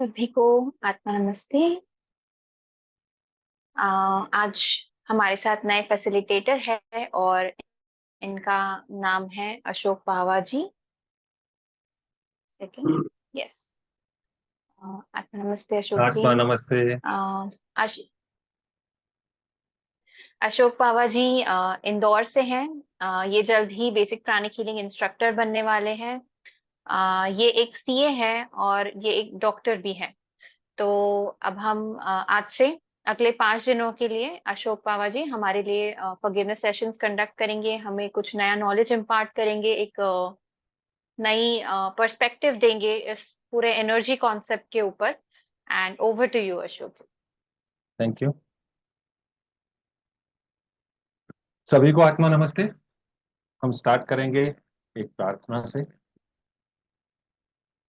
सभी को आत्मा नमस्ते। आज हमारे साथ नए फैसिलिटेटर है और इनका नाम है अशोक पावा जी। सेकंड। यस। आत्मा नमस्ते अशोक जी। आत्मा नमस्ते। आज अशोक पावा जी इंदौर से हैं। ये जल्द ही बेसिक प्राणिक हीलिंग इंस्ट्रक्टर बनने वाले हैं। ये एक सीए हैं और ये एक डॉक्टर भी हैं। तो अब हम आज से अगले 5 दिनों के लिए अशोक पावा जी हमारे लिए फॉरगिवनेस सेशंस कंडक्ट करेंगे, हमें कुछ नया नॉलेज इम्पार्ट करेंगे, एक नई पर्सपेक्टिव देंगे इस पूरे एनर्जी कॉन्सेप्ट के ऊपर। And over to you Ashok ji. Thank you. सभी को आत्मा नमस्ते। हम स्टार्ट करेंगे एक प्रार्थना से।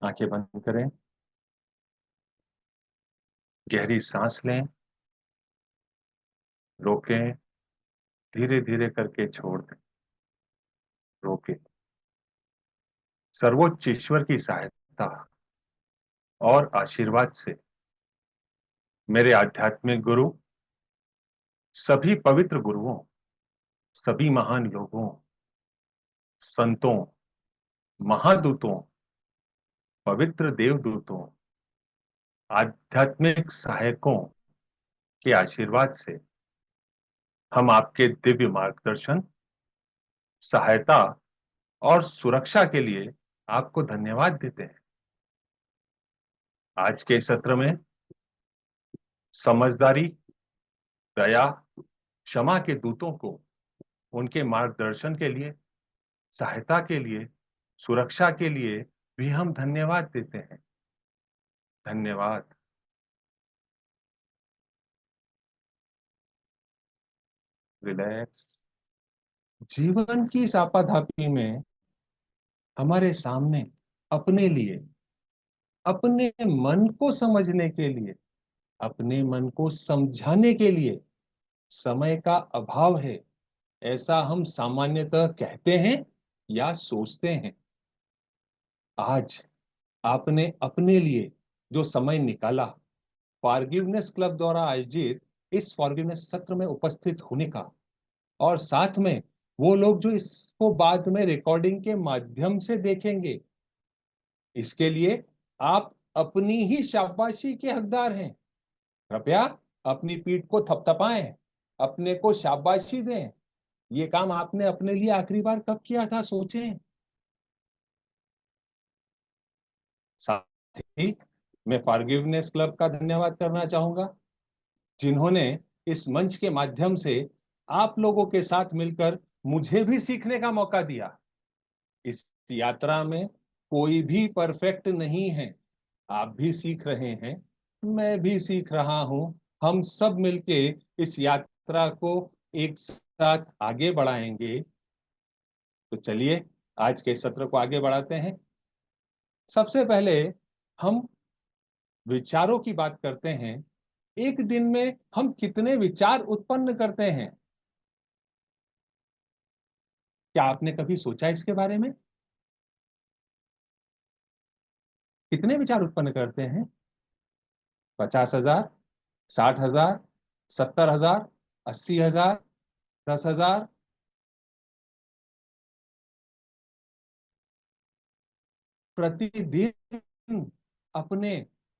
आंखें बंद करें, गहरी सांस लें, रोकें, धीरे धीरे करके छोड़ दें। रोकें। सर्वोच्च ईश्वर की सहायता और आशीर्वाद से मेरे आध्यात्मिक गुरु, सभी पवित्र गुरुओं, सभी महान लोगों, संतों, महादूतों, पवित्र देवदूतों, आध्यात्मिक सहायकों के आशीर्वाद से हम आपके दिव्य मार्गदर्शन, सहायता और सुरक्षा के लिए आपको धन्यवाद देते हैं। आज के सत्र में समझदारी, दया, क्षमा के दूतों को उनके मार्गदर्शन के लिए, सहायता के लिए, सुरक्षा के लिए भी हम धन्यवाद देते हैं। धन्यवाद। रिलैक्स। जीवन की इस आपाधापी में हमारे सामने अपने लिए, अपने मन को समझने के लिए, अपने मन को समझाने के लिए समय का अभाव है, ऐसा हम सामान्यतः कहते हैं या सोचते हैं। आज आपने अपने लिए जो समय निकाला, फॉरगिवनेस क्लब द्वारा आयोजित इस फॉरगिवनेस सत्र में उपस्थित होने का, और साथ में वो लोग जो इसको बाद में रिकॉर्डिंग के माध्यम से देखेंगे, इसके लिए आप अपनी ही शाबाशी के हकदार हैं। कृपया अपनी पीठ को थपथपाएं, अपने को शाबाशी दें। ये काम आपने अपने लिए आखिरी बार कब किया था, सोचें। साथ ही मैं फॉरगिवनेस क्लब का धन्यवाद करना चाहूंगा, जिन्होंने इस मंच के माध्यम से आप लोगों के साथ मिलकर मुझे भी सीखने का मौका दिया। इस यात्रा में कोई भी परफेक्ट नहीं है। आप भी सीख रहे हैं, मैं भी सीख रहा हूं। हम सब मिलके इस यात्रा को एक साथ आगे बढ़ाएंगे। तो चलिए आज के सत्र को आगे बढ़ाते हैं। सबसे पहले हम विचारों की बात करते हैं। एक दिन में हम कितने विचार उत्पन्न करते हैं? क्या आपने कभी सोचा इसके बारे में? कितने विचार उत्पन्न करते हैं? 50,000, 60,000, 70,000, 80,000, 10,000? प्रतिदिन अपने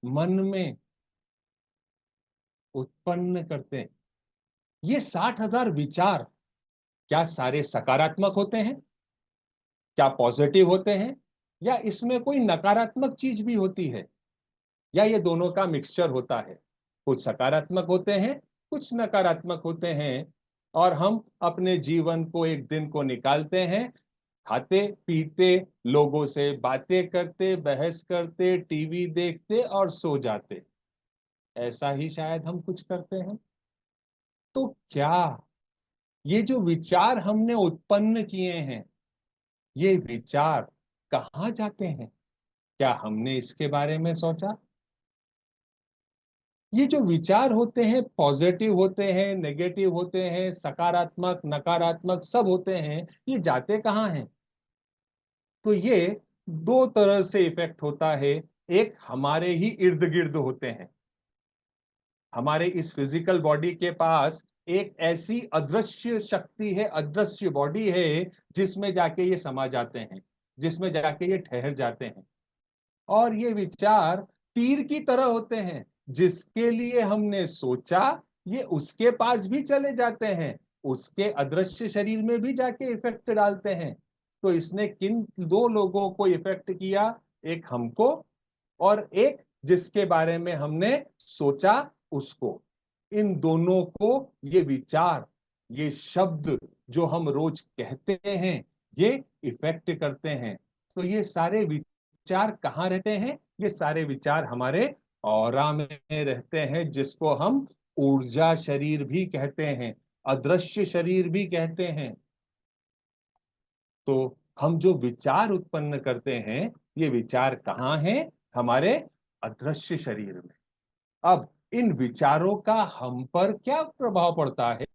मन में उत्पन्न करते हैं। ये 60,000 विचार क्या सारे सकारात्मक होते हैं? क्या पॉजिटिव होते हैं? या इसमें कोई नकारात्मक चीज भी होती है? या ये दोनों का मिक्सचर होता है? कुछ सकारात्मक होते हैं, कुछ नकारात्मक होते हैं। और हम अपने जीवन को, एक दिन को निकालते हैं, खाते पीते, लोगों से बातें करते, बहस करते, टीवी देखते और सो जाते। ऐसा ही शायद हम कुछ करते हैं। तो क्या ये जो विचार हमने उत्पन्न किए हैं, ये विचार कहाँ जाते हैं? क्या हमने इसके बारे में सोचा? ये जो विचार होते हैं, पॉजिटिव होते हैं, नेगेटिव होते हैं, सकारात्मक नकारात्मक सब होते हैं, ये जाते कहाँ हैं? तो ये दो तरह से इफेक्ट होता है। एक हमारे ही इर्द गिर्द होते हैं। हमारे इस फिजिकल बॉडी के पास एक ऐसी अदृश्य शक्ति है, अदृश्य बॉडी है, जिसमें जाके ये समा जाते हैं, जिसमें जाके ये ठहर जाते हैं। और ये विचार तीर की तरह होते हैं, जिसके लिए हमने सोचा ये उसके पास भी चले जाते हैं, उसके अदृश्य शरीर में भी जाके इफेक्ट डालते हैं। तो इसने किन दो लोगों को इफेक्ट किया, एक हमको और एक जिसके बारे में हमने सोचा उसको। इन दोनों को ये विचार, ये शब्द जो हम रोज कहते हैं, ये इफेक्ट करते हैं। तो ये सारे विचार कहाँ रहते हैं? ये सारे विचार हमारे ऑरा में रहते हैं, जिसको हम ऊर्जा शरीर भी कहते हैं, अदृश्य शरीर भी कहते हैं। तो हम जो विचार उत्पन्न करते हैं, ये विचार कहाँ हैं? हमारे अदृश्य शरीर में। अब इन विचारों का हम पर क्या प्रभाव पड़ता है?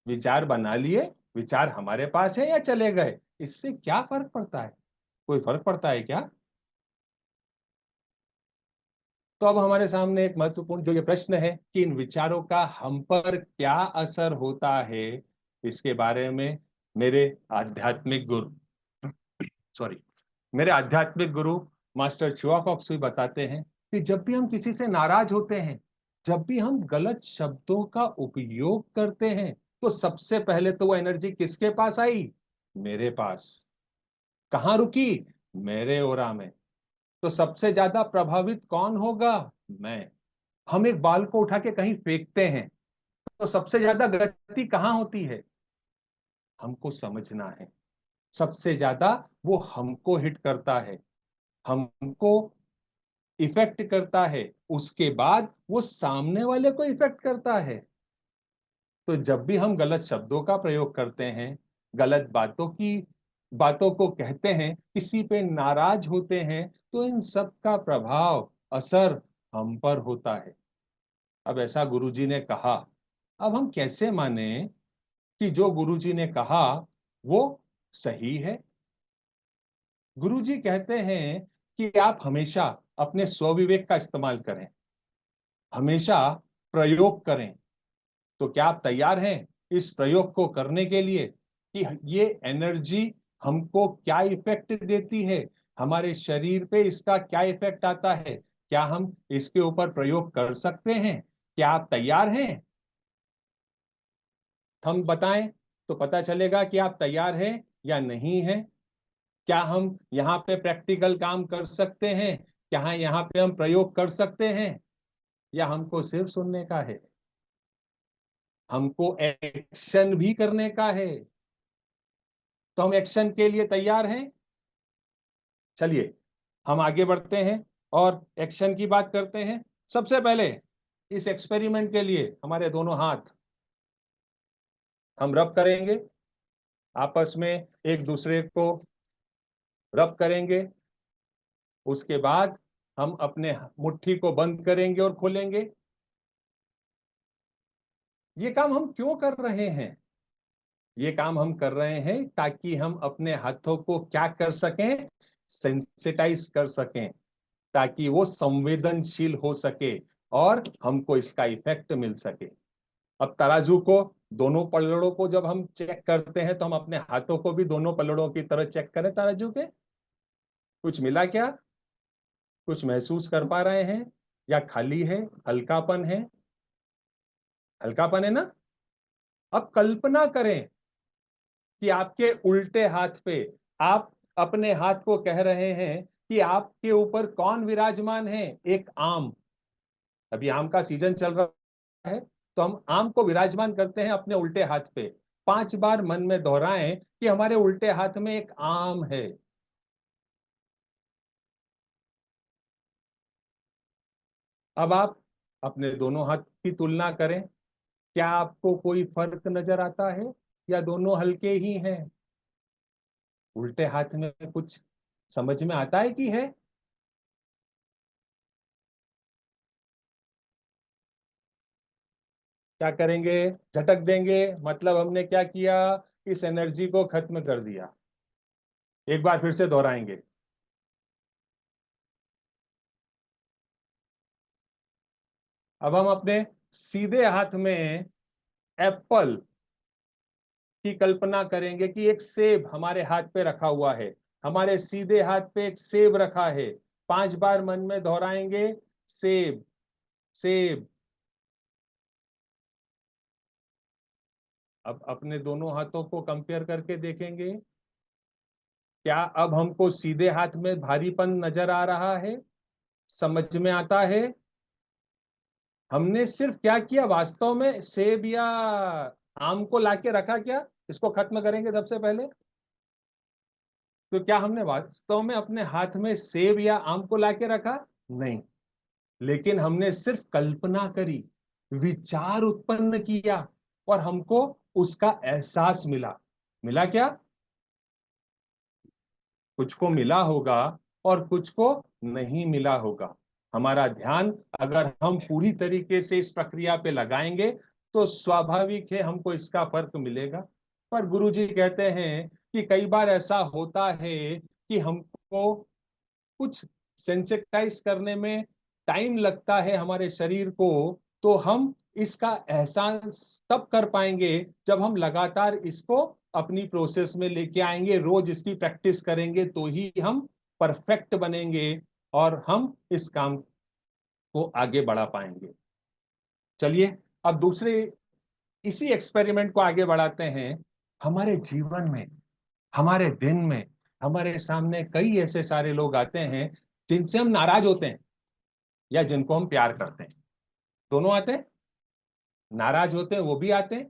विचार बना लिए, विचार हमारे पास है या चले गए, इससे क्या फर्क पड़ता है? कोई फर्क पड़ता है क्या? तो अब हमारे सामने एक महत्वपूर्ण जो ये प्रश्न है कि इन विचारों का हम पर क्या असर होता है, इसके बारे में मेरे आध्यात्मिक गुरु सॉरी मेरे आध्यात्मिक गुरु मास्टर चुआकॉक्सुई बताते हैं कि जब भी हम किसी से नाराज होते हैं, जब भी हम गलत शब्दों का उपयोग करते हैं, तो सबसे पहले तो वो एनर्जी किसके पास आई? मेरे पास। कहाँ रुकी? मेरे ओरा में। तो सबसे ज्यादा प्रभावित कौन होगा? मैं। हम एक बाल को उठा के कहीं फेंकते हैं, तो सबसे ज्यादा गति कहाँ होती है? हमको समझना है। सबसे ज्यादा वो हमको हिट करता है, हमको इफेक्ट करता है, उसके बाद वो सामने वाले को इफेक्ट करता है। तो जब भी हम गलत शब्दों का प्रयोग करते हैं, गलत बातों को कहते हैं, किसी पे नाराज होते हैं, तो इन सब का प्रभाव, असर हम पर होता है। अब ऐसा गुरुजी ने कहा, अब हम कैसे माने कि जो गुरुजी ने कहा वो सही है? गुरुजी कहते हैं कि आप हमेशा अपने स्वविवेक का इस्तेमाल करें, हमेशा प्रयोग करें। तो क्या आप तैयार हैं इस प्रयोग को करने के लिए कि ये एनर्जी हमको क्या इफेक्ट देती है, हमारे शरीर पे इसका क्या इफेक्ट आता है? क्या हम इसके ऊपर प्रयोग कर सकते हैं? क्या आप तैयार हैं? हम बताएं तो पता चलेगा कि आप तैयार हैं या नहीं हैं। क्या हम यहाँ पे प्रैक्टिकल काम कर सकते हैं? क्या यहाँ पे हम प्रयोग कर सकते हैं, या हमको सिर्फ सुनने का है? हमको एक्शन भी करने का है। तो हम एक्शन के लिए तैयार हैं? चलिए हम आगे बढ़ते हैं और एक्शन की बात करते हैं। सबसे पहले इस एक्सपेरिमेंट के लिए हमारे दोनों हाथ हम रब करेंगे, आपस में एक दूसरे को रब करेंगे। उसके बाद हम अपने मुट्ठी को बंद करेंगे और खोलेंगे। ये काम हम क्यों कर रहे हैं? ये काम हम कर रहे हैं ताकि हम अपने हाथों को क्या कर सकें? सेंसिटाइज कर सकें, ताकि वो संवेदनशील हो सके और हमको इसका इफेक्ट मिल सके। अब तराजू को, दोनों पलड़ों को जब हम चेक करते हैं, तो हम अपने हाथों को भी दोनों पलड़ों की तरह चेक करें तराजू के। कुछ मिला क्या? कुछ महसूस कर पा रहे हैं या खाली है, हल्कापन है? हल्कापन है ना? अब कल्पना करें कि आपके उल्टे हाथ पे आप अपने हाथ को कह रहे हैं कि आपके ऊपर कौन विराजमान है? एक आम। अभी आम का सीजन चल रहा है, तो हम आम को विराजमान करते हैं अपने उल्टे हाथ पे। 5 बार मन में दोहराएं कि हमारे उल्टे हाथ में एक आम है। अब आप अपने दोनों हाथ की तुलना करें, क्या आपको कोई फर्क नजर आता है या दोनों हल्के ही हैं? उल्टे हाथ में कुछ समझ में आता है कि है? क्या करेंगे? झटक देंगे, मतलब हमने क्या किया? इस एनर्जी को खत्म कर दिया। एक बार फिर से दोहराएंगे। अब हम अपने सीधे हाथ में एप्पल की कल्पना करेंगे कि एक सेब हमारे हाथ पे रखा हुआ है। हमारे सीधे हाथ पे एक सेब रखा है। 5 बार मन में दोहराएंगे, सेब सेब। अब अपने दोनों हाथों को कंपेयर करके देखेंगे, क्या अब हमको सीधे हाथ में भारीपन नजर आ रहा है, समझ में आता है? हमने सिर्फ क्या किया, वास्तव में सेब या आम को लाके रखा क्या? इसको खत्म करेंगे सबसे पहले। तो क्या हमने वास्तव में अपने हाथ में सेब या आम को लाके रखा? नहीं, लेकिन हमने सिर्फ कल्पना करी, विचार उत्पन्न किया और हमको उसका एहसास मिला। मिला क्या? कुछ को मिला होगा और कुछ को नहीं मिला होगा। हमारा ध्यान अगर हम पूरी तरीके से इस प्रक्रिया पे लगाएंगे तो स्वाभाविक है हमको इसका फर्क मिलेगा। पर गुरुजी कहते हैं कि कई बार ऐसा होता है कि हमको कुछ सेंसिटाइज करने में टाइम लगता है हमारे शरीर को, तो हम इसका एहसास तब कर पाएंगे जब हम लगातार इसको अपनी प्रोसेस में लेके आएंगे, रोज इसकी प्रैक्टिस करेंगे, तो ही हम परफेक्ट बनेंगे और हम इस काम को आगे बढ़ा पाएंगे। चलिए अब दूसरे इसी एक्सपेरिमेंट को आगे बढ़ाते हैं। हमारे जीवन में, हमारे दिन में, हमारे सामने कई ऐसे सारे लोग आते हैं जिनसे हम नाराज होते हैं या जिनको हम प्यार करते हैं। दोनों आते हैं, नाराज होते हैं वो भी आते हैं,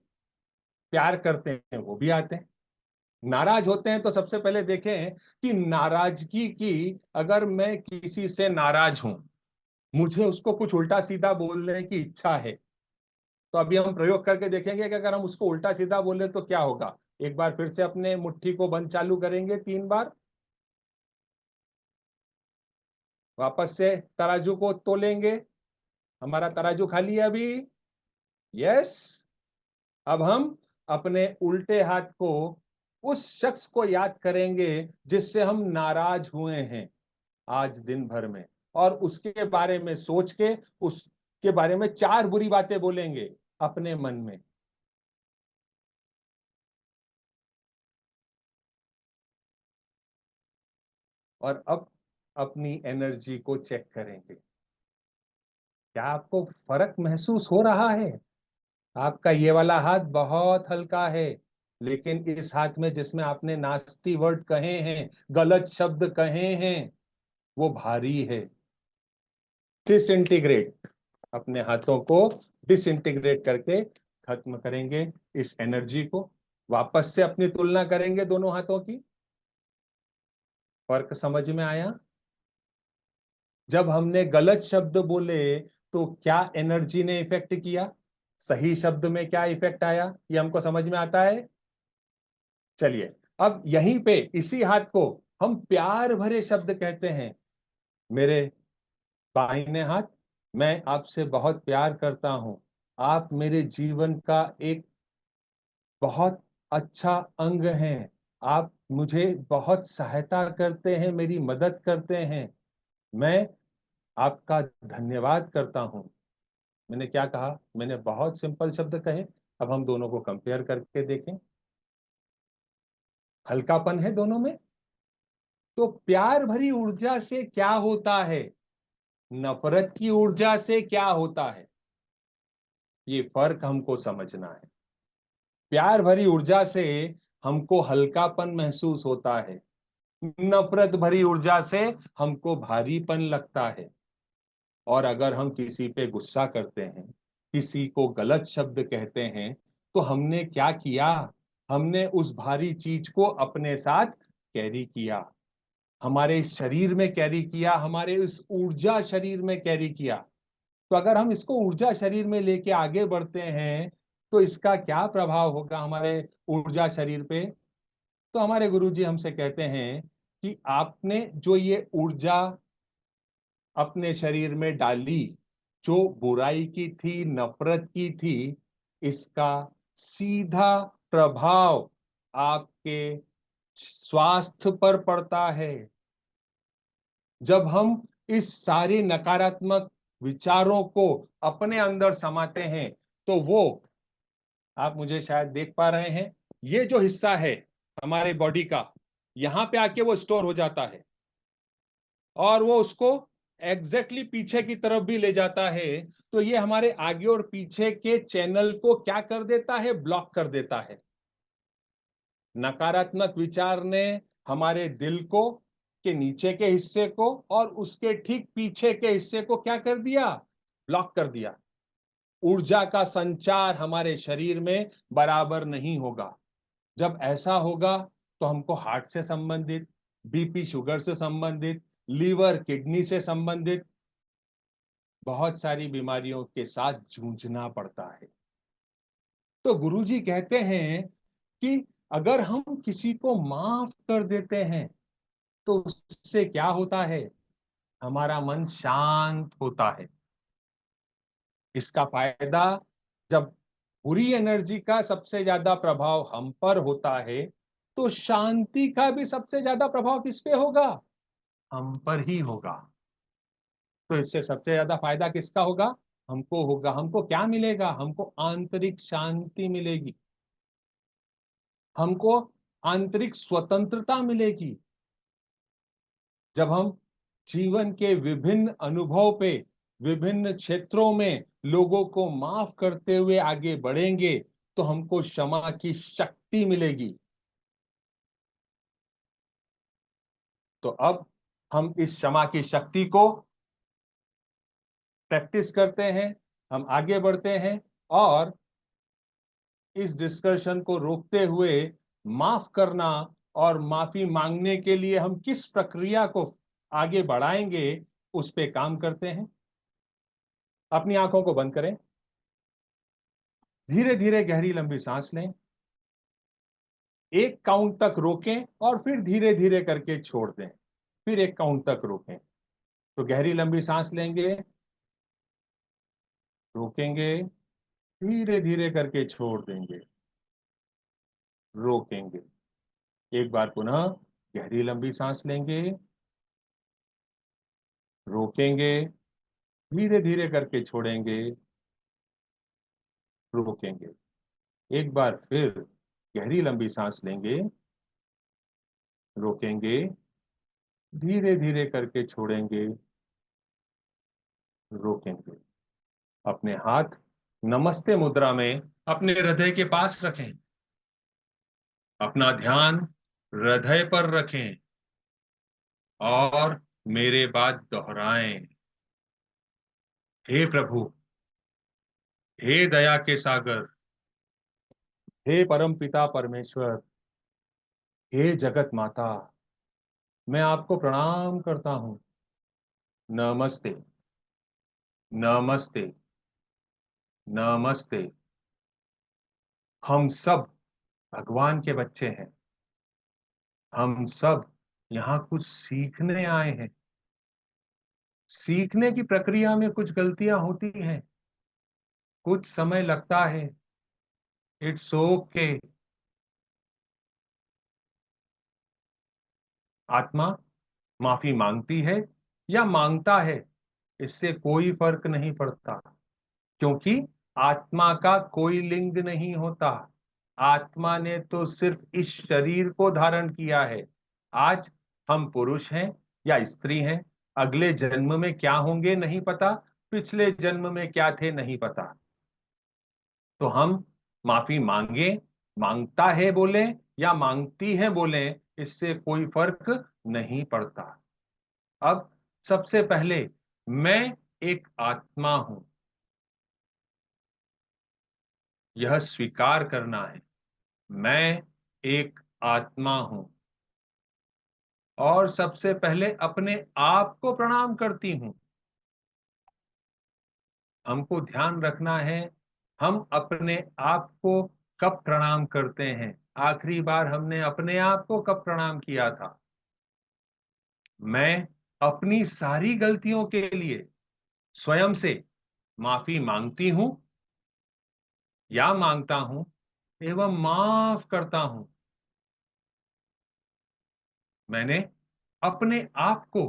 प्यार करते हैं वो भी आते हैं। नाराज होते हैं तो सबसे पहले देखें कि नाराजगी की, अगर मैं किसी से नाराज हूं, मुझे उसको कुछ उल्टा सीधा बोलने की इच्छा है, तो अभी हम प्रयोग करके देखेंगे कि अगर हम उसको उल्टा सीधा बोले तो क्या होगा। एक बार फिर से अपने मुट्ठी को बंद चालू करेंगे 3 बार, वापस से तराजू को तोलेंगे। हमारा तराजू खाली है अभी, यस। अब हम अपने उल्टे हाथ को उस शख्स को याद करेंगे जिससे हम नाराज हुए हैं आज दिन भर में, और उसके बारे में सोच के उसके बारे में 4 बुरी बातें बोलेंगे अपने मन में। और अब अपनी एनर्जी को चेक करेंगे, क्या आपको फर्क महसूस हो रहा है? आपका ये वाला हाथ बहुत हल्का है, लेकिन इस हाथ में जिसमें आपने नास्टी वर्ड कहे हैं, गलत शब्द कहे हैं, वो भारी है। डिसइंटीग्रेट, अपने हाथों को डिसइंटीग्रेट करके खत्म करेंगे इस एनर्जी को। वापस से अपनी तुलना करेंगे दोनों हाथों की। फर्क समझ में आया? जब हमने गलत शब्द बोले तो क्या एनर्जी ने इफेक्ट किया, सही शब्द में क्या इफेक्ट आया, ये हमको समझ में आता है। चलिए अब यहीं पे इसी हाथ को हम प्यार भरे शब्द कहते हैं। मेरे दाहिने हाथ, मैं आपसे बहुत प्यार करता हूं। आप मेरे जीवन का एक बहुत अच्छा अंग हैं। आप मुझे बहुत सहायता करते हैं, मेरी मदद करते हैं। मैं आपका धन्यवाद करता हूं। मैंने क्या कहा? मैंने बहुत सिंपल शब्द कहे। अब हम दोनों को कंपेयर करके देखें, हल्कापन है दोनों में। तो प्यार भरी ऊर्जा से क्या होता है, नफरत की ऊर्जा से क्या होता है, ये फर्क हमको समझना है। प्यार भरी ऊर्जा से हमको हल्कापन महसूस होता है, नफरत भरी ऊर्जा से हमको भारीपन लगता है। और अगर हम किसी पे गुस्सा करते हैं, किसी को गलत शब्द कहते हैं, तो हमने क्या किया? हमने उस भारी चीज को अपने साथ कैरी किया, हमारे इस शरीर में कैरी किया, हमारे इस ऊर्जा शरीर में कैरी किया। तो अगर हम इसको ऊर्जा शरीर में लेके आगे बढ़ते हैं तो इसका क्या प्रभाव होगा हमारे ऊर्जा शरीर पे? तो हमारे गुरुजी हमसे कहते हैं कि आपने जो ये ऊर्जा अपने शरीर में डाली, जो बुराई की थी, नफरत की थी, इसका सीधा प्रभाव आपके स्वास्थ्य पर पड़ता है। जब हम इस सारी नकारात्मक विचारों को अपने अंदर समाते हैं, तो वो आप मुझे शायद देख पा रहे हैं, ये जो हिस्सा है हमारे बॉडी का, यहां पे आके वो स्टोर हो जाता है और वो उसको एग्जैक्टली पीछे की तरफ भी ले जाता है। तो ये हमारे आगे और पीछे के चैनल को क्या कर देता है? ब्लॉक कर देता है। नकारात्मक विचार ने हमारे दिल को के नीचे के हिस्से को और उसके ठीक पीछे के हिस्से को क्या कर दिया? ब्लॉक कर दिया। ऊर्जा का संचार हमारे शरीर में बराबर नहीं होगा। जब ऐसा होगा तो हमको हार्ट से संबंधित, बीपी शुगर से संबंधित, लीवर किडनी से संबंधित बहुत सारी बीमारियों के साथ जूझना पड़ता है। तो गुरुजी कहते हैं कि अगर हम किसी को माफ कर देते हैं तो उससे क्या होता है? हमारा मन शांत होता है। इसका फायदा, जब बुरी एनर्जी का सबसे ज्यादा प्रभाव हम पर होता है, तो शांति का भी सबसे ज्यादा प्रभाव किस पे होगा? हम पर ही होगा। तो इससे सबसे ज्यादा फायदा किसका होगा? हमको होगा। हमको क्या मिलेगा? हमको आंतरिक शांति मिलेगी, हमको आंतरिक स्वतंत्रता मिलेगी। जब हम जीवन के विभिन्न अनुभव पे, विभिन्न क्षेत्रों में लोगों को माफ करते हुए आगे बढ़ेंगे, तो हमको क्षमा की शक्ति मिलेगी। तो अब हम इस क्षमा की शक्ति को प्रैक्टिस करते हैं, हम आगे बढ़ते हैं और इस डिस्कशन को रोकते हुए माफ करना और माफी मांगने के लिए हम किस प्रक्रिया को आगे बढ़ाएंगे, उस पे काम करते हैं। अपनी आंखों को बंद करें, धीरे धीरे गहरी लंबी सांस लें, एक काउंट तक रोकें और फिर धीरे धीरे करके छोड़ दें, फिर एक काउंट तक रोकें। तो गहरी लंबी सांस लेंगे, रोकेंगे, धीरे धीरे करके छोड़ देंगे, रोकेंगे। एक बार पुनः गहरी लंबी सांस लेंगे, रोकेंगे, धीरे धीरे करके छोड़ेंगे, रोकेंगे। एक बार फिर गहरी लंबी सांस लेंगे, रोकेंगे, धीरे धीरे करके छोड़ेंगे, रोकेंगे। अपने हाथ नमस्ते मुद्रा में अपने हृदय के पास रखें, अपना ध्यान हृदय पर रखें और मेरे बाद दोहराएं। हे प्रभु, हे दया के सागर, हे परम पिता परमेश्वर, हे जगत माता, मैं आपको प्रणाम करता हूं। नमस्ते, नमस्ते, नमस्ते। हम सब भगवान के बच्चे हैं। हम सब यहाँ कुछ सीखने आए हैं। सीखने की प्रक्रिया में कुछ गलतियां होती हैं, कुछ समय लगता है। It's okay. आत्मा माफी मांगती है या मांगता है, इससे कोई फर्क नहीं पड़ता, क्योंकि आत्मा का कोई लिंग नहीं होता। आत्मा ने तो सिर्फ इस शरीर को धारण किया है। आज हम पुरुष हैं या स्त्री हैं, अगले जन्म में क्या होंगे नहीं पता, पिछले जन्म में क्या थे नहीं पता। तो हम माफी मांगे, मांगता है बोले या मांगती है बोले, इससे कोई फर्क नहीं पड़ता। अब सबसे पहले मैं एक आत्मा हूं, यह स्वीकार करना है। मैं एक आत्मा हूं और सबसे पहले अपने आप को प्रणाम करती हूं। हमको ध्यान रखना है, हम अपने आप को कब प्रणाम करते हैं। आखिरी बार हमने अपने आप को कब प्रणाम किया था? मैं अपनी सारी गलतियों के लिए स्वयं से माफी मांगती हूं या मांगता हूं एवं माफ करता हूं। मैंने अपने आप को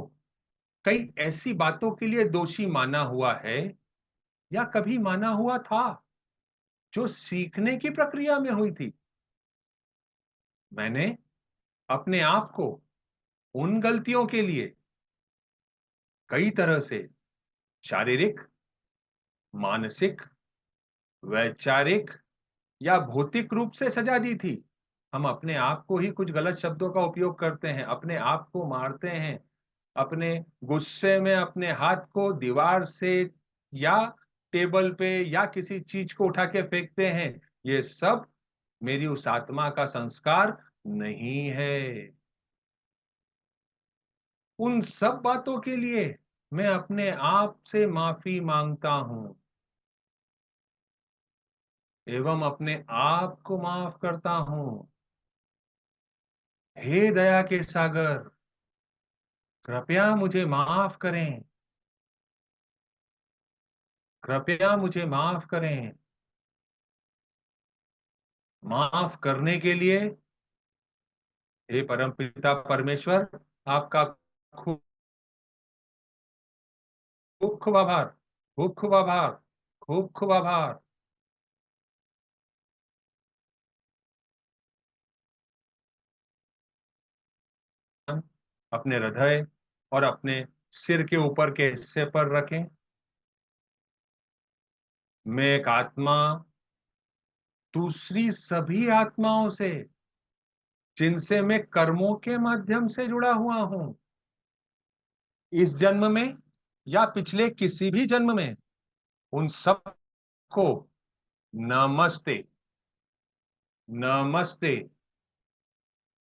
कई ऐसी बातों के लिए दोषी माना हुआ है या कभी माना हुआ था जो सीखने की प्रक्रिया में हुई थी। मैंने अपने आप को उन गलतियों के लिए कई तरह से शारीरिक, मानसिक, वैचारिक या भौतिक रूप से सजा दी थी। हम अपने आप को ही कुछ गलत शब्दों का उपयोग करते हैं, अपने आप को मारते हैं, अपने गुस्से में अपने हाथ को दीवार से या टेबल पे या किसी चीज को उठा के फेंकते हैं। ये सब मेरी उस आत्मा का संस्कार नहीं है। उन सब बातों के लिए मैं अपने आप से माफी मांगता हूं एवं अपने आप को माफ करता हूं। हे दया के सागर, कृपया मुझे माफ करें, कृपया मुझे माफ करें। माफ करने के लिए हे परमपिता परमेश्वर, आपका खूब खूब खूब आभार, खूब खूब आभार, खूब खूब आभार। अपने हृदय और अपने सिर के ऊपर के हिस्से पर रखें। मैं एक आत्मा दूसरी सभी आत्माओं से जिनसे मैं कर्मों के माध्यम से जुड़ा हुआ हूं, इस जन्म में या पिछले किसी भी जन्म में, उन सब को नमस्ते, नमस्ते,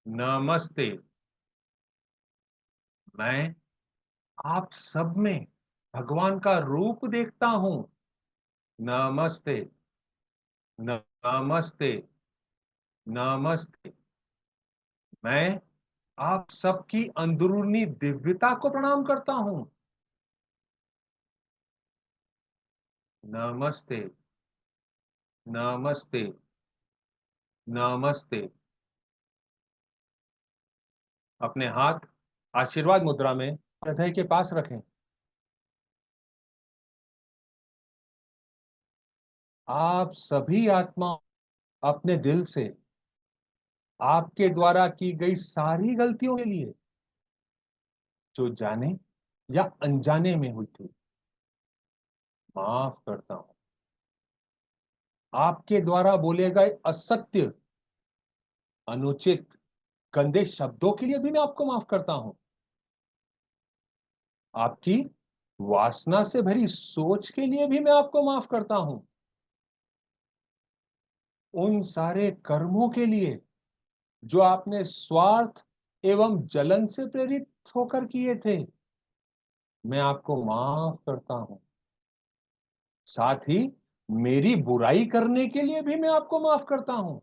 नमस्ते। मैं आप सब में भगवान का रूप देखता हूं। नमस्ते, नमस्ते, नमस्ते। मैं आप सबकी अंदरूनी दिव्यता को प्रणाम करता हूं। नमस्ते, नमस्ते, नमस्ते। अपने हाथ आशीर्वाद मुद्रा में हृदय के पास रखें। आप सभी आत्मा अपने दिल से आपके द्वारा की गई सारी गलतियों के लिए, जो जाने या अनजाने में हुई थी, माफ करता हूं। आपके द्वारा बोले गए असत्य, अनुचित, गंदे शब्दों के लिए भी मैं आपको माफ करता हूं। आपकी वासना से भरी सोच के लिए भी मैं आपको माफ करता हूं। उन सारे कर्मों के लिए जो आपने स्वार्थ एवं जलन से प्रेरित होकर किए थे, मैं आपको माफ करता हूं। साथ ही मेरी बुराई करने के लिए भी मैं आपको माफ करता हूं।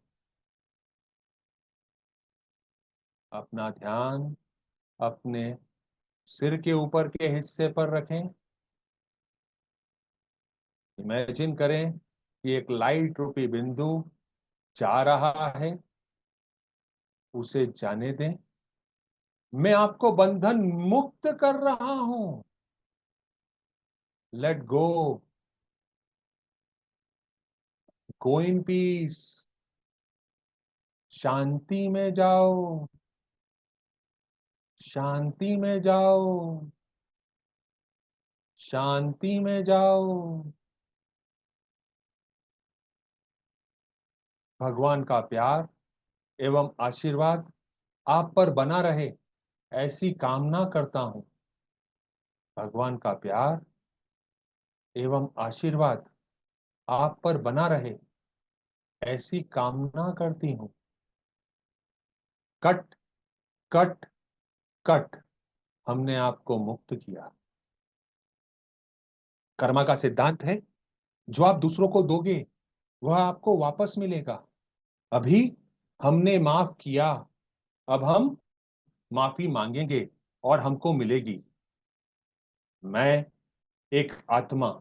अपना ध्यान अपने सिर के ऊपर के हिस्से पर रखें। इमेजिन करें कि एक लाइट रूपी बिंदु जा रहा है, उसे जाने दें। मैं आपको बंधन मुक्त कर रहा हूं। Let go, go in peace. शांति में जाओ, शांति में जाओ, शांति में जाओ। भगवान का प्यार एवं आशीर्वाद आप पर बना रहे, ऐसी कामना करता हूं। भगवान का प्यार एवं आशीर्वाद आप पर बना रहे, ऐसी कामना करती हूं। Cut, cut, cut. हमने आपको मुक्त किया। कर्मा का सिद्धांत है, जो आप दूसरों को दोगे वह आपको वापस मिलेगा। अभी हमने माफ किया, अब हम माफी मांगेंगे और हमको मिलेगी। मैं एक आत्मा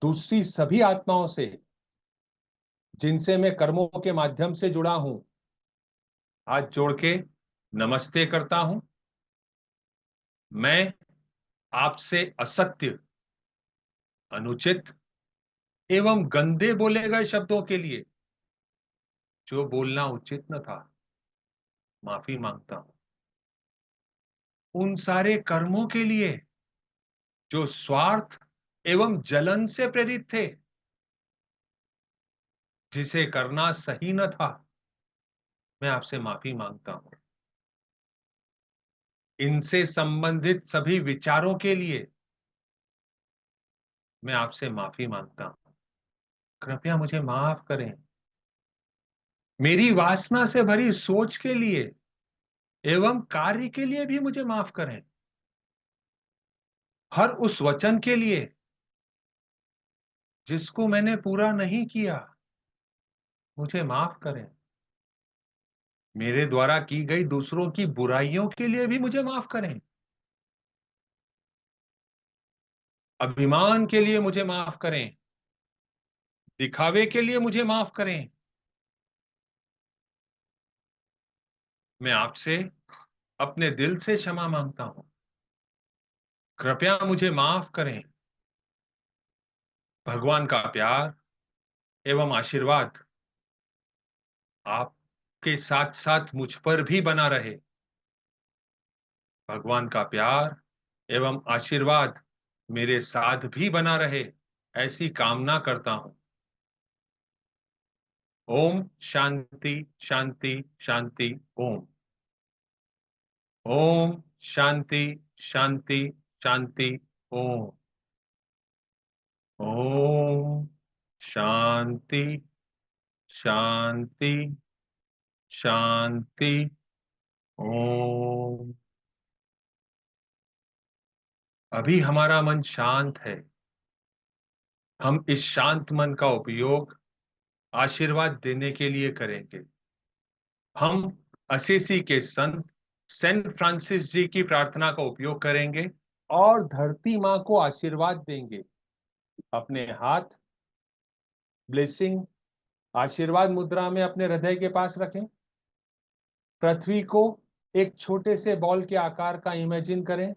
दूसरी सभी आत्माओं से जिनसे मैं कर्मों के माध्यम से जुड़ा हूं, हाथ जोड़ के नमस्ते करता हूं। मैं आपसे असत्य, अनुचित एवं गंदे बोले गए शब्दों के लिए जो बोलना उचित न था, माफी मांगता हूं। उन सारे कर्मों के लिए जो स्वार्थ एवं जलन से प्रेरित थे, जिसे करना सही न था, मैं आपसे माफी मांगता हूं। इनसे संबंधित सभी विचारों के लिए मैं आपसे माफी मांगता हूं। कृपया मुझे माफ करें। मेरी वासना से भरी सोच के लिए एवं कार्य के लिए भी मुझे माफ करें। हर उस वचन के लिए जिसको मैंने पूरा नहीं किया, मुझे माफ करें। मेरे द्वारा की गई दूसरों की बुराइयों के लिए भी मुझे माफ करें। अभिमान के लिए मुझे माफ करें। दिखावे के लिए मुझे माफ करें। मैं आपसे अपने दिल से क्षमा मांगता हूं। कृपया मुझे माफ करें। भगवान का प्यार एवं आशीर्वाद आपके साथ साथ मुझ पर भी बना रहे। भगवान का प्यार एवं आशीर्वाद मेरे साथ भी बना रहे, ऐसी कामना करता हूं। ओम शांति शांति शांति। ओम। ओम शांति शांति शांति। ओम। ओम शांति शांति शांति। ओम। अभी हमारा मन शांत है। हम इस शांत मन का उपयोग आशीर्वाद देने के लिए करेंगे। हम असीसी के संत सेंट फ्रांसिस जी की प्रार्थना का उपयोग करेंगे और धरती मां को आशीर्वाद देंगे। अपने हाथ ब्लेसिंग आशीर्वाद मुद्रा में अपने हृदय के पास रखें। पृथ्वी को एक छोटे से बॉल के आकार का इमेजिन करें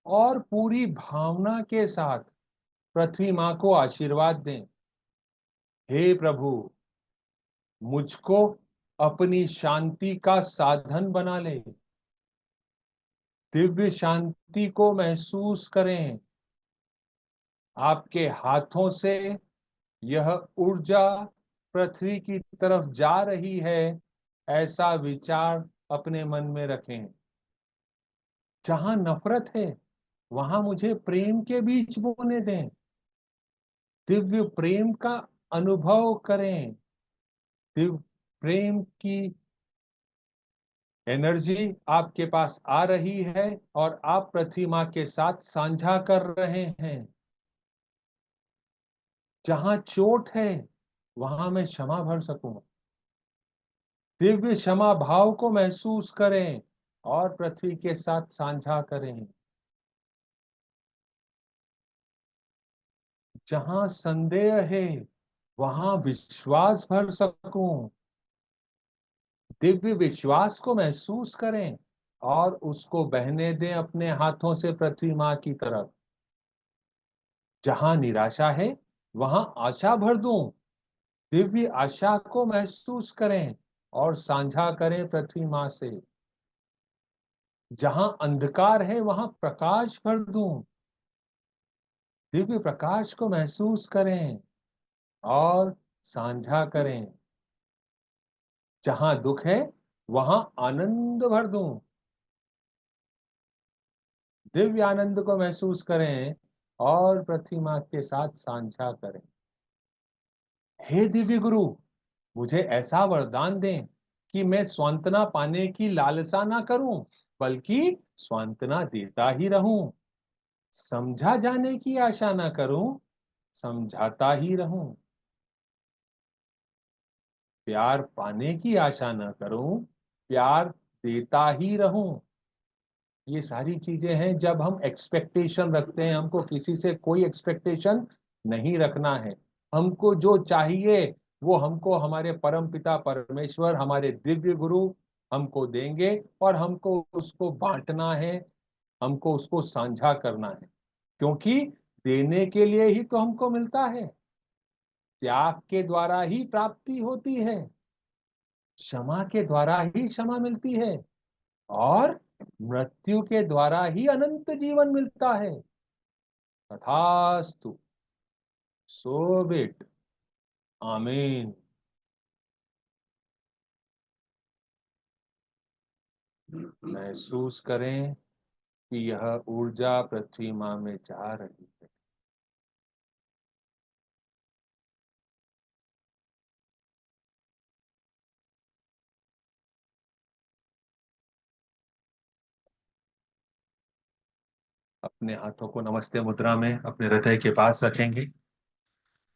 और पूरी भावना के साथ पृथ्वी मां को आशीर्वाद दें। हे प्रभु, मुझको अपनी शांति का साधन बना ले। दिव्य शांति को महसूस करें। आपके हाथों से यह ऊर्जा पृथ्वी की तरफ जा रही है, ऐसा विचार अपने मन में रखें। जहां नफरत है, वहां मुझे प्रेम के बीज बोने दें। दिव्य प्रेम का अनुभव करें। दिव्य प्रेम की एनर्जी आपके पास आ रही है और आप पृथ्वी मां के साथ साझा कर रहे हैं। जहां चोट है, वहां मैं क्षमा भर सकूं। दिव्य क्षमा भाव को महसूस करें और पृथ्वी के साथ साझा करें। जहां संदेह है, वहां विश्वास भर सकूं। दिव्य विश्वास को महसूस करें और उसको बहने दें अपने हाथों से पृथ्वी मां की तरफ। जहां निराशा है, वहां आशा भर दूं। दिव्य आशा को महसूस करें और साझा करें पृथ्वी मां से। जहां अंधकार है, वहां प्रकाश भर दूं। दिव्य प्रकाश को महसूस करें और साझा करें। जहां दुख है, वहां आनंद भर दूं। दिव्य आनंद को महसूस करें और पृथ्वी मां के साथ साझा करें। हे दिव्य गुरु, मुझे ऐसा वरदान दें कि मैं सांत्वना पाने की लालसा ना करूं, बल्कि सांत्वना देता ही रहूं। समझा जाने की आशा ना करूं, समझाता ही रहूं। प्यार पाने की आशा ना करूं, प्यार देता ही रहूं। ये सारी चीजें हैं जब हम एक्सपेक्टेशन रखते हैं। हमको किसी से कोई एक्सपेक्टेशन नहीं रखना है। हमको जो चाहिए वो हमको हमारे परम पिता परमेश्वर, हमारे दिव्य गुरु हमको देंगे और हमको उसको बांटना है। हमको उसको साझा करना है, क्योंकि देने के लिए ही तो हमको मिलता है। त्याग के द्वारा ही प्राप्ति होती है, क्षमा के द्वारा ही क्षमा मिलती है, और मृत्यु के द्वारा ही अनंत जीवन मिलता है। तथास्तु, सो बिट, आमीन। महसूस करें कि यह ऊर्जा पृथ्वी माँ में जा रही है। अपने हाथों को नमस्ते मुद्रा में अपने हृदय के पास रखेंगे।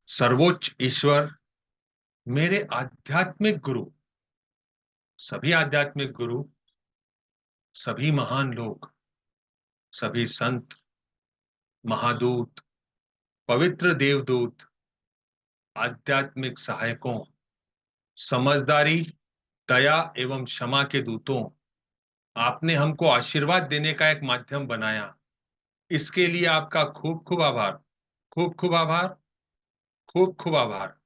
सर्वोच्च ईश्वर, मेरे आध्यात्मिक गुरु, सभी आध्यात्मिक गुरु, सभी महान लोग, सभी संत, महादूत, पवित्र देवदूत, आध्यात्मिक सहायकों, समझदारी, दया एवं क्षमा के दूतों, आपने हमको आशीर्वाद देने का एक माध्यम बनाया, इसके लिए आपका खूब खूब आभार, खूब खूब आभार, खूब खूब आभार।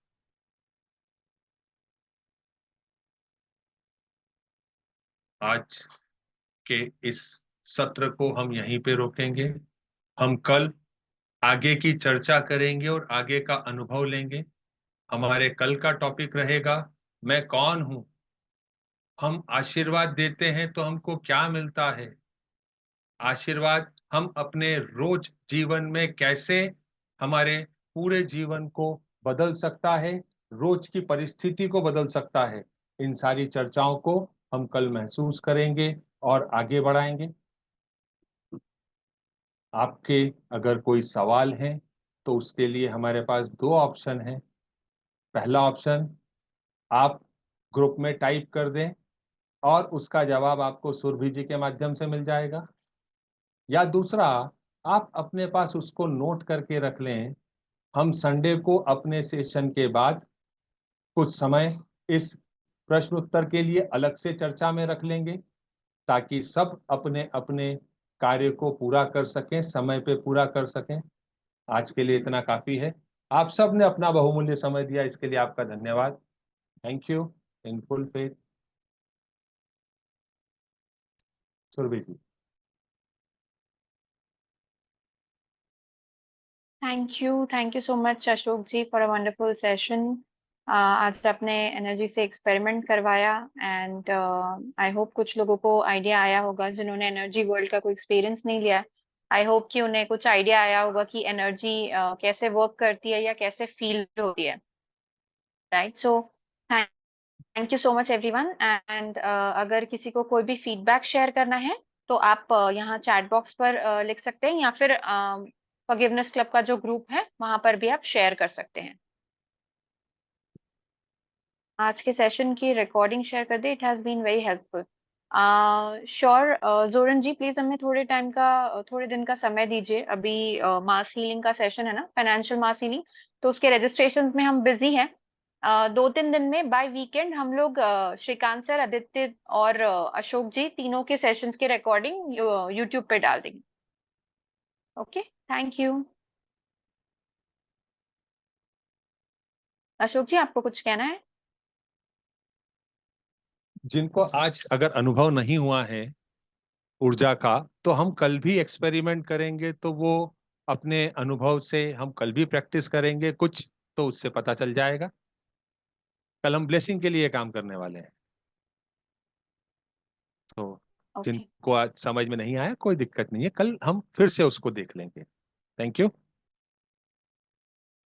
आज के इस सत्र को हम यहीं पे रोकेंगे। हम कल आगे की चर्चा करेंगे और आगे का अनुभव लेंगे। हमारे कल का टॉपिक रहेगा, मैं कौन हूं। हम आशीर्वाद देते हैं तो हमको क्या मिलता है, आशीर्वाद हम अपने रोज जीवन में कैसे हमारे पूरे जीवन को बदल सकता है, रोज की परिस्थिति को बदल सकता है। इन सारी चर्चाओं को हम कल महसूस करेंगे और आगे बढ़ाएंगे। आपके अगर कोई सवाल है तो उसके लिए हमारे पास दो ऑप्शन है। पहला ऑप्शन, आप ग्रुप में टाइप कर दें और उसका जवाब आपको सुरभि जी के माध्यम से मिल जाएगा, या दूसरा, आप अपने पास उसको नोट करके रख लें। हम संडे को अपने सेशन के बाद कुछ समय इस प्रश्न उत्तर के लिए अलग से चर्चा में रख लेंगे, ताकि सब अपने अपने कार्य को पूरा कर सकें, समय पे पूरा कर सकें। आज के लिए इतना काफी है। आप सब ने अपना बहुमूल्य समय दिया, इसके लिए आपका धन्यवाद। Thank you. In full faith, Surabhi ji. Thank you so much Ashok ji for a wonderful session. आज आपने एनर्जी से एक्सपेरिमेंट करवाया एंड आई होप कुछ लोगों को आइडिया आया होगा जिन्होंने एनर्जी वर्ल्ड का कोई एक्सपीरियंस नहीं लिया। आई होप कि उन्हें कुछ आइडिया आया होगा कि एनर्जी कैसे वर्क करती है या कैसे फील होती है, right. So thank you so much everyone. And अगर किसी को कोई भी फीडबैक शेयर करना है तो आप यहाँ चैट बॉक्स पर लिख सकते हैं, या फिर फॉरगिवनेस क्लब का जो ग्रुप है वहां पर भी आप शेयर कर सकते हैं। आज के सेशन की रिकॉर्डिंग शेयर कर दे, it has been very helpful. Sure Joran ji, please हमें थोड़े दिन का समय दीजिए। अभी मास हीलिंग का सेशन है ना, फाइनेंशियल मास हीलिंग, तो उसके रजिस्ट्रेशन में हम बिजी हैं। 2-3 दिन में बाय वीकेंड हम लोग श्रीकांत सर, आदित्य और अशोक जी तीनों के सेशंस के रिकॉर्डिंग यूट्यूब पे डाल देंगे। Okay, thank you. Ashok ji, आपको कुछ कहना है? जिनको आज अगर अनुभव नहीं हुआ है ऊर्जा का, तो हम कल भी एक्सपेरिमेंट करेंगे, तो वो अपने अनुभव से हम कल भी प्रैक्टिस करेंगे कुछ, तो उससे पता चल जाएगा। कल हम ब्लेसिंग के लिए काम करने वाले हैं। तो ओके। जिनको आज समझ में नहीं आया, कोई दिक्कत नहीं है, कल हम फिर से उसको देख लेंगे। Thank you.